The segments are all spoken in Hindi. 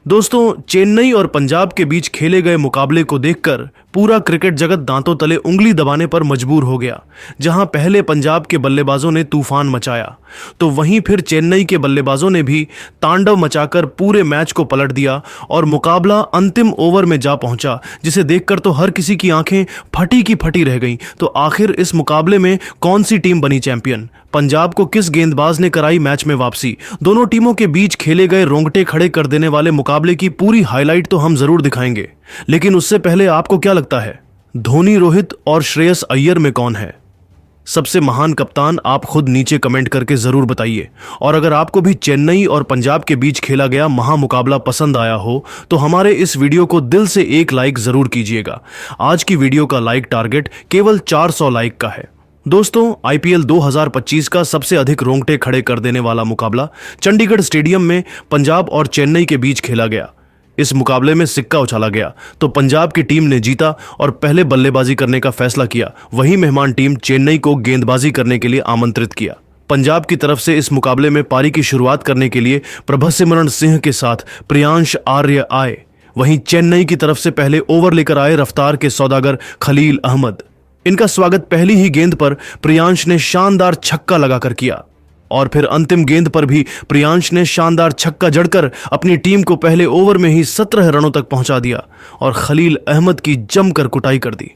दोस्तों, चेन्नई और पंजाब के बीच खेले गए मुकाबले को देखकर पूरा क्रिकेट जगत दांतों तले उंगली दबाने पर मजबूर हो गया। जहां पहले पंजाब के बल्लेबाजों ने तूफान मचाया, तो वहीं फिर चेन्नई के बल्लेबाजों ने भी तांडव मचाकर पूरे मैच को पलट दिया और मुकाबला अंतिम ओवर में जा पहुंचा, जिसे देखकर तो हर किसी की आंखें फटी की फटी रह गईं। तो आखिर इस मुकाबले में कौन सी टीम बनी चैंपियन? पंजाब को किस गेंदबाज ने कराई मैच में वापसी? दोनों टीमों के बीच खेले गए रोंगटे खड़े कर देने वाले मुकाबले की पूरी हाईलाइट तो हम जरूर दिखाएंगे, लेकिन उससे पहले आपको क्या लगता है, धोनी, रोहित और श्रेयस अय्यर में कौन है सबसे महान कप्तान? आप खुद नीचे कमेंट करके जरूर बताइए। और अगर आपको भी चेन्नई और पंजाब के बीच खेला गया महामुकाबला पसंद आया हो तो हमारे इस वीडियो को दिल से एक लाइक जरूर कीजिएगा। आज की वीडियो का लाइक टारगेट केवल 400 लाइक का है। दोस्तों, आईपीएल 2025 का सबसे अधिक रोंगटे खड़े कर देने वाला मुकाबला चंडीगढ़ स्टेडियम में पंजाब और चेन्नई के बीच खेला गया। इस मुकाबले में सिक्का उछाला गया तो पंजाब की टीम ने जीता और पहले बल्लेबाजी करने का फैसला किया। वहीं मेहमान टीम चेन्नई को गेंदबाजी करने के लिए आमंत्रित किया। पंजाब की तरफ से इस मुकाबले में पारी की शुरुआत करने के लिए प्रभसिमरन सिंह के साथ प्रियांश आर्य आए। वहीं चेन्नई की तरफ से पहले ओवर लेकर आए रफ्तार के सौदागर खलील अहमद। इनका स्वागत पहली ही गेंद पर प्रियांश ने शानदार छक्का लगाकर किया और फिर अंतिम गेंद पर भी प्रियांश ने शानदार छक्का जड़कर अपनी टीम को पहले ओवर में ही 17 रनों तक पहुंचा दिया और खलील अहमद की जमकर कुटाई कर दी।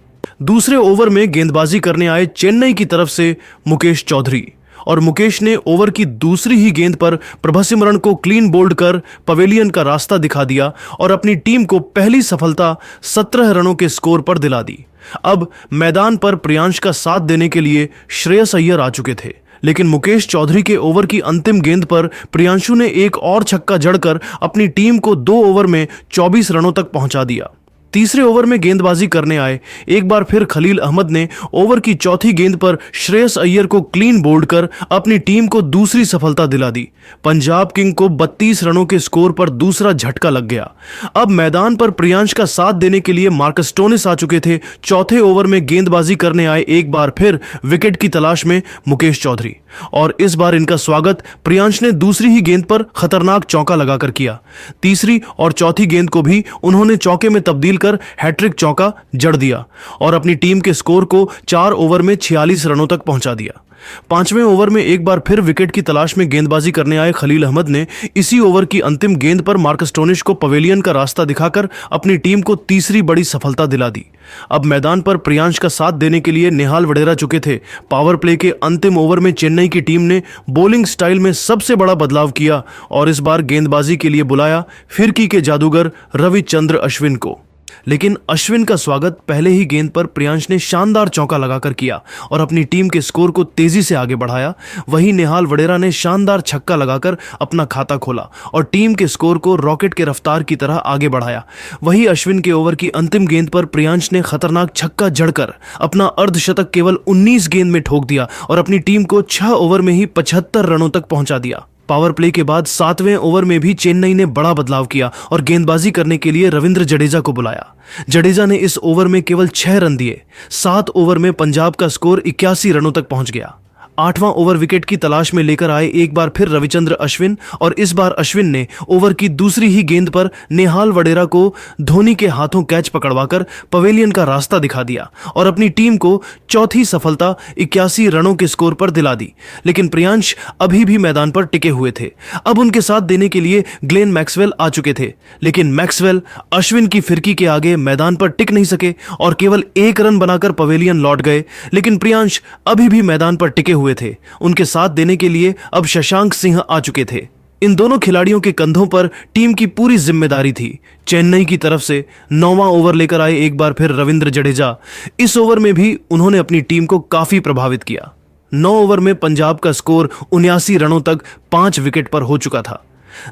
दूसरे ओवर में गेंदबाजी करने आए चेन्नई की तरफ से मुकेश चौधरी, और मुकेश ने ओवर की दूसरी ही गेंद पर प्रभसिमरन को क्लीन बोल्ड कर पवेलियन का रास्ता दिखा दिया और अपनी टीम को पहली सफलता 17 रनों के स्कोर पर दिला दी। अब मैदान पर प्रियांश का साथ देने के लिए श्रेयस अय्यर आ चुके थे, लेकिन मुकेश चौधरी के ओवर की अंतिम गेंद पर प्रियांशु ने एक और छक्का जड़कर अपनी टीम को 2 ओवर में 24 रनों तक पहुंचा दिया। तीसरे ओवर में गेंदबाजी करने आए एक बार फिर खलील अहमद ने ओवर की चौथी गेंद पर श्रेयस अय्यर को क्लीन बोल्ड कर अपनी टीम को दूसरी सफलता दिला दी। पंजाब किंग को 32 रनों के स्कोर पर दूसरा झटका लग गया। अब मैदान पर प्रियांश का साथ देने के लिए मार्कस स्टोनिस आ चुके थे। चौथे ओवर में गेंदबाजी करने आए एक बार फिर विकेट की तलाश में मुकेश चौधरी, और इस बार इनका स्वागत प्रियांश ने दूसरी ही गेंद पर खतरनाक चौका लगाकर किया। तीसरी और चौथी गेंद को भी उन्होंने चौके में तब्दील कर हैट्रिक चौका जड़ दिया और अपनी टीम के स्कोर को 4 ओवर में 46 रनों तक पहुंचा दिया। पांचवें ओवर में एक बार फिर विकेट की तलाश में गेंदबाजी करने आए खलील अहमद ने इसी ओवर की अंतिम गेंद पर मार्कस स्टोनिस को पवेलियन का रास्ता दिखाकर अपनी टीम को तीसरी बड़ी सफलता दिला दी। अब मैदान पर प्रियांश का साथ देने के लिए नेहाल वडेरा चुके थे। पावर प्ले के अंतिम ओवर में चेन्नई की टीम ने बॉलिंग स्टाइल में सबसे बड़ा बदलाव किया और इस बार गेंदबाजी के लिए बुलाया फिरकी के जादूगर रविचंद्र अश्विन को। लेकिन अश्विन का स्वागत पहले ही गेंद पर प्रियांश ने शानदार चौका लगाकर किया और अपनी टीम के स्कोर को तेजी से आगे बढ़ाया। वहीं नेहाल वडेरा ने शानदार छक्का लगाकर अपना खाता खोला और टीम के स्कोर को रॉकेट के रफ्तार की तरह आगे बढ़ाया। वहीं अश्विन के ओवर की अंतिम गेंद पर प्रियांश ने खतरनाक छक्का जड़कर अपना अर्धशतक केवल 19 गेंद में ठोक दिया और अपनी टीम को 6 ओवर में ही 75 रनों तक पहुंचा दिया। पावर प्ले के बाद 7वें ओवर में भी चेन्नई ने बड़ा बदलाव किया और गेंदबाजी करने के लिए रविंद्र जडेजा को बुलाया। जडेजा ने इस ओवर में केवल 6 रन दिए। 7 ओवर में पंजाब का स्कोर 81 रनों तक पहुंच गया। 8वां ओवर विकेट की तलाश में लेकर आए एक बार फिर रविचंद्र अश्विन, और इस बार अश्विन ने ओवर की दूसरी ही गेंद पर नेहाल वडेरा को धोनी के हाथों कैच पकड़वाकर पवेलियन का रास्ता दिखा दिया और अपनी टीम को चौथी सफलता 81 रनों के स्कोर पर दिला दी। लेकिन प्रियांश अभी भी मैदान पर टिके हुए थे। अब उनके साथ देने के लिए ग्लेन मैक्सवेल आ चुके थे, लेकिन मैक्सवेल अश्विन की फिरकी के आगे मैदान पर टिक नहीं सके और केवल 1 रन बनाकर पवेलियन लौट गए। लेकिन प्रियांश अभी भी मैदान पर टिके हुए थे। उनके साथ देने के लिए अब शशांक सिंह आ चुके थे। इन दोनों खिलाड़ियों के कंधों पर टीम की पूरी जिम्मेदारी थी। चेन्नई की तरफ से 9वां ओवर लेकर आए एक बार फिर रविंद्र जडेजा। इस ओवर में भी उन्होंने अपनी टीम को काफी प्रभावित किया। 9 ओवर में पंजाब का स्कोर 79 रनों तक 5 विकेट पर हो चुका था।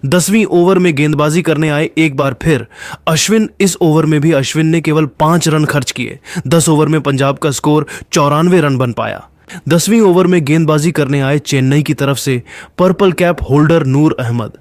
10वीं ओवर में गेंदबाजी करने आए एक बार फिर अश्विन। इस ओवर में भी अश्विन ने केवल 5 रन खर्च किए। 10 ओवर में पंजाब का स्कोर 94 रन बन पाया। 10वीं ओवर में गेंदबाजी करने आए चेन्नई की तरफ से पर्पल कैप होल्डर नूर अहमद।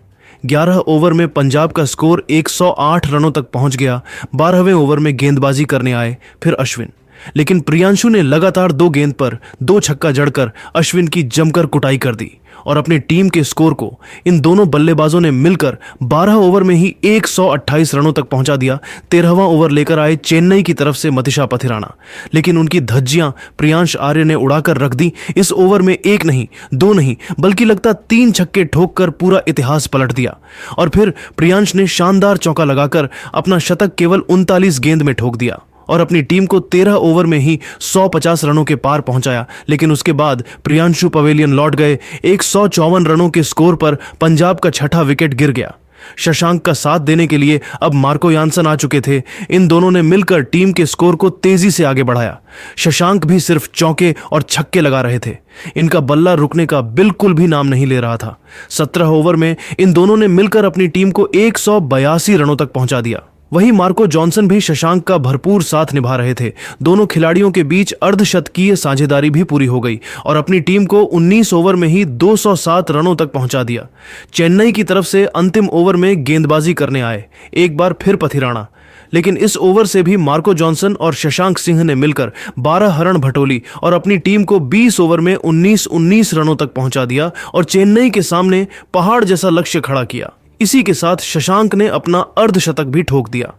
11 ओवर में पंजाब का स्कोर 108 रनों तक पहुंच गया। 12वें ओवर में गेंदबाजी करने आए फिर अश्विन, लेकिन प्रियांशु ने लगातार 2 गेंद पर 2 छक्का जड़कर अश्विन की जमकर कुटाई कर दी और अपनी टीम के स्कोर को इन दोनों बल्लेबाजों ने मिलकर 12 ओवर में ही 128 रनों तक पहुंचा दिया। 13वां ओवर लेकर आए चेन्नई की तरफ से मतीशा पथिराना, लेकिन उनकी धज्जियां प्रियांश आर्य ने उड़ाकर रख दी। इस ओवर में एक नहीं, दो नहीं, बल्कि लगता 3 छक्के ठोककर पूरा इतिहास पलट दिया। और फिर प्रियांश ने शानदार चौका लगाकर अपना शतक केवल 39 गेंद में ठोक दिया और अपनी टीम को 13 ओवर में ही 150 रनों के पार पहुंचाया। लेकिन उसके बाद प्रियांशु पवेलियन लौट गए। 154 रनों के स्कोर पर पंजाब का छठा विकेट गिर गया। शशांक का साथ देने के लिए अब मार्को यानसन आ चुके थे। इन दोनों ने मिलकर टीम के स्कोर को तेजी से आगे बढ़ाया। शशांक भी सिर्फ चौके और छक्के लगा रहे थे। इनका बल्ला रुकने का बिल्कुल भी नाम नहीं ले रहा था। 17 ओवर में इन दोनों ने मिलकर अपनी टीम को 182 रनों तक पहुंचा दिया। वहीं मार्को जॉनसन भी शशांक का भरपूर साथ निभा रहे थे। दोनों खिलाड़ियों के बीच अर्धशतकीय साझेदारी भी पूरी हो गई और अपनी टीम को 19 ओवर में ही 207 रनों तक पहुंचा दिया। चेन्नई की तरफ से अंतिम ओवर में गेंदबाजी करने आए एक बार फिर पथिराना, लेकिन इस ओवर से भी मार्को जॉनसन और शशांक सिंह ने मिलकर 12 रन बटोली और अपनी टीम को 20 ओवर में 19 रनों तक पहुंचा दिया और चेन्नई के सामने पहाड़ जैसा लक्ष्य खड़ा किया। इसी के साथ शशांक ने अपना अर्धशतक भी ठोक दिया।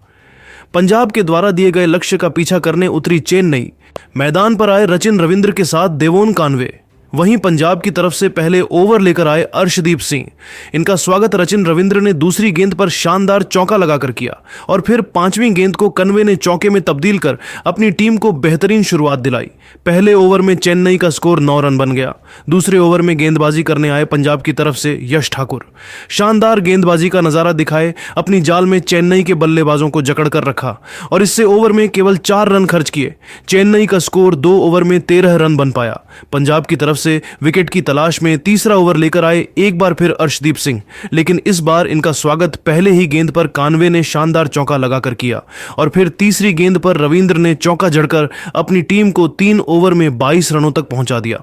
पंजाब के द्वारा दिए गए लक्ष्य का पीछा करने उतरी चेन्नई। मैदान पर आए रचिन रविंद्र के साथ देवोन कानवे। वहीं पंजाब की तरफ से पहले ओवर लेकर आए अर्शदीप सिंह। इनका स्वागत रचिन रविंद्र ने दूसरी गेंद पर शानदार चौका लगाकर किया और फिर 5वीं गेंद को कन्वे ने चौके में तब्दील कर अपनी टीम को बेहतरीन शुरुआत दिलाई। पहले ओवर में चेन्नई का स्कोर 9 रन बन गया। दूसरे ओवर में गेंदबाजी करने आए पंजाब की तरफ से यश ठाकुर। शानदार गेंदबाजी का नजारा दिखाए, अपनी जाल में चेन्नई के बल्लेबाजों को जकड़ कर रखा और इससे ओवर में केवल 4 रन खर्च किए। चेन्नई का स्कोर 2 ओवर में 13 रन बन पाया। पंजाब की तरफ से विकेट की तलाश में तीसरा ओवर लेकर आए एक बार फिर अर्शदीप सिंह, लेकिन इस बार इनका स्वागत पहले ही गेंद पर कानवे ने शानदार चौका लगाकर किया और फिर तीसरी गेंद पर रविंद्र ने चौका जड़कर अपनी टीम को 3 ओवर में 22 रनों तक पहुंचा दिया।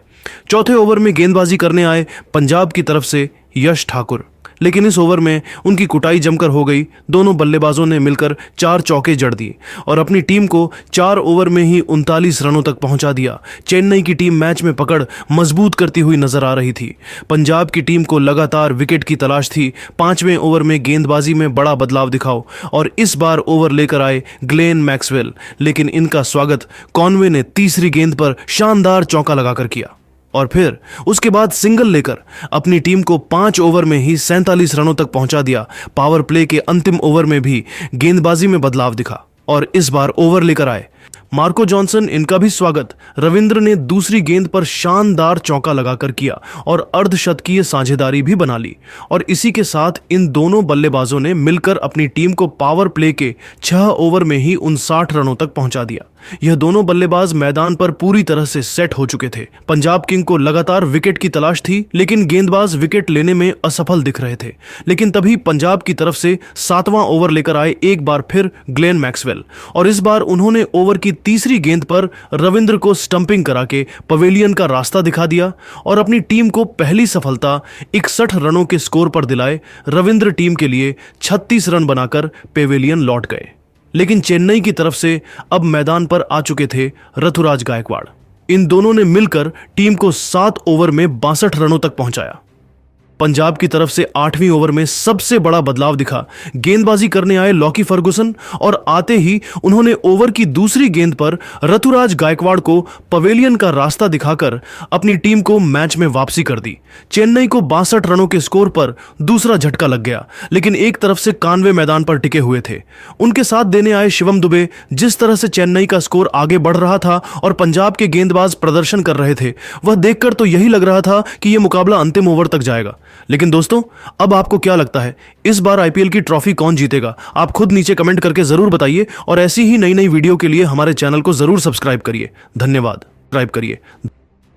चौथे ओवर में गेंदबाजी करने आए पंजाब की तरफ से यश ठाकुर, लेकिन इस ओवर में उनकी कुटाई जमकर हो गई। दोनों बल्लेबाजों ने मिलकर 4 चौके जड़ दिए और अपनी टीम को 4 ओवर में ही 39 रनों तक पहुंचा दिया। चेन्नई की टीम मैच में पकड़ मजबूत करती हुई नजर आ रही थी। पंजाब की टीम को लगातार विकेट की तलाश थी। 5वें ओवर में गेंदबाजी में बड़ा बदलाव दिखाओ और इस बार ओवर लेकर आए ग्लेन मैक्सवेल, लेकिन इनका स्वागत कॉनवे ने तीसरी गेंद पर शानदार चौका लगाकर किया और फिर उसके बाद सिंगल लेकर अपनी टीम को 5 ओवर में ही 47 रनों तक पहुंचा दिया। पावर प्ले के अंतिम ओवर में भी गेंदबाजी में बदलाव दिखा और इस बार ओवर लेकर आए मार्को जॉनसन। इनका भी स्वागत रविंद्र ने दूसरी गेंद पर शानदार चौका लगाकर किया और अर्धशतकीय साझेदारी भी बना ली और इसी के साथ इन दोनों बल्लेबाजों ने मिलकर अपनी टीम को पावर प्ले के 6 ओवर में ही 59 रनों तक पहुंचा दिया। यह दोनों बल्लेबाज मैदान पर पूरी तरह से सेट हो चुके थे। पंजाब किंग को लगातार विकेट की तलाश थी, लेकिन गेंदबाज विकेट लेने में असफल दिख रहे थे। लेकिन तभी पंजाब की तरफ से 7वां ओवर लेकर आए एक बार फिर ग्लेन मैक्सवेल और इस बार उन्होंने ओवर की तीसरी गेंद पर रविंद्र को स्टंपिंग करा के पवेलियन का रास्ता दिखा दिया और अपनी टीम को पहली सफलता 61 रनों के स्कोर पर दिलाए। रविंद्र टीम के लिए 36 रन बनाकर पवेलियन लौट गए। लेकिन चेन्नई की तरफ से अब मैदान पर आ चुके थे ऋतुराज गायकवाड़। इन दोनों ने मिलकर टीम को 7 ओवर में 62 रनों तक पहुंचाया। पंजाब की तरफ से 8वीं ओवर में सबसे बड़ा बदलाव दिखा। गेंदबाजी करने आए लॉकी फर्गुसन और आते ही उन्होंने ओवर की दूसरी गेंद पर ऋतुराज गायकवाड़ को पवेलियन का रास्ता दिखाकर अपनी टीम को मैच में वापसी कर दी। चेन्नई को 62 रनों के स्कोर पर दूसरा झटका लग गया, लेकिन एक तरफ से कानवे मैदान पर टिके हुए थे। उनके साथ देने आए शिवम दुबे। जिस तरह से चेन्नई का स्कोर आगे बढ़ रहा था और पंजाब के गेंदबाज प्रदर्शन कर रहे थे, वह देखकर तो यही लग रहा था कि यह मुकाबला अंतिम ओवर तक जाएगा। लेकिन दोस्तों, अब आपको क्या लगता है, इस बार आईपीएल की ट्रॉफी कौन जीतेगा? आप खुद नीचे कमेंट करके जरूर बताइए और ऐसी ही नई नई वीडियो के लिए हमारे चैनल को जरूर सब्सक्राइब करिए। धन्यवाद। सब्सक्राइब करिए।